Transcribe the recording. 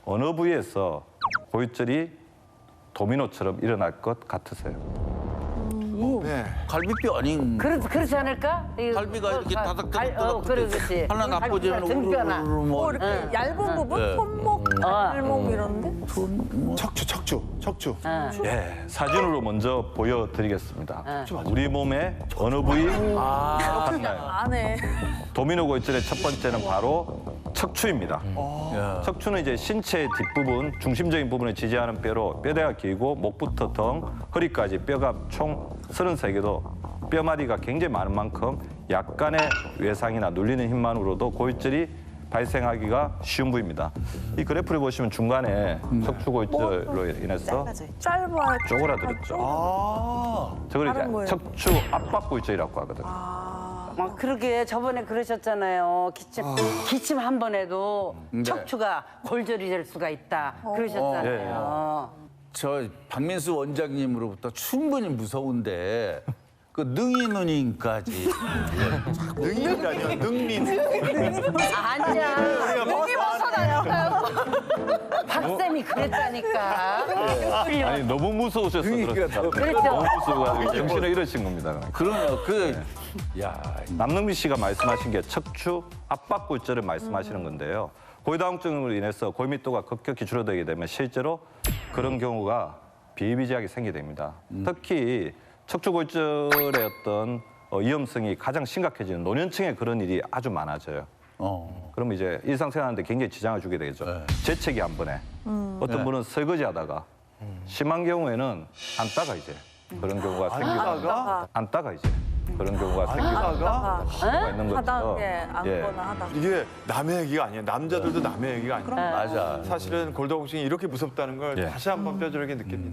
어느 부위에서 고혈절이 도미노처럼 일어날 것 같으세요? 네. 갈비뼈 아닌. 그렇지 않을까? 갈비가 이렇게 다닥다닥 그렇지. 하나 나빠지면 등뼈나. 뭐 이렇게 얇은 부분? 네. 손목, 발목 이런데? 척추. 예, 사진으로 먼저 보여드리겠습니다. 우리 몸의 어느 부위 같나요? 안에. 도미노 고혈절의 첫 번째는 바로 척추입니다. 척추는 이제 신체의 뒷부분, 중심적인 부분을 지지하는 뼈로 뼈대가 길고 목부터 등, 허리까지 뼈가 총 33개도 뼈마디가 굉장히 많은 만큼 약간의 외상이나 눌리는 힘만으로도 고혈절이 발생하기가 쉬운 부위입니다. 이 그래프를 보시면 중간에 척추 고혈절로 인해서 짧아요. 쪼그라들었죠. 저걸 다른 이제 거예요. 척추 압박 고혈절이라고 하거든요. 그러게 저번에 그러셨잖아요. 기침 한 번 해도 척추가 골절이 될 수가 있다. 그러셨잖아요. 저 박민수 원장님으로부터 충분히 무서운데 그 능이 누님까지 능인이 아니야, 능민. 아니야. 여기 와서 다녔어요. 박쌤이 그랬다니까. 아니 너무 무서우셔서 그렇습니다. 그랬죠. 너무 무서워가지고 정신을 잃으신 겁니다. 그러면 야 남능미 씨가 말씀하신 게 척추 압박 골절을 말씀하시는 건데요. 고위다공증으로 인해서 골밀도가 급격히 줄어들게 되면 실제로 그런 경우가 비일비재하게 생기게 됩니다. 특히 척추 골절의 어떤 위험성이 가장 심각해지는 노년층에 그런 일이 아주 많아져요. 그럼 이제 일상생활하는데 굉장히 지장을 주게 되죠. 재채기 한 번에 어떤 분은 설거지하다가 심한 경우에는 앉다가 이제 그런 경우가 생기고 앉다가 이제 그런 경우가 생기고 수가 있는 거죠. 바닥에 예. 앉거나 하다가. 이게 남의 얘기가 아니에요. 남자들도 남의 얘기가 아니에요. 맞아. 사실은 골다공증이 이렇게 무섭다는 걸 예. 다시 한번 뼈저리게 느낍니다.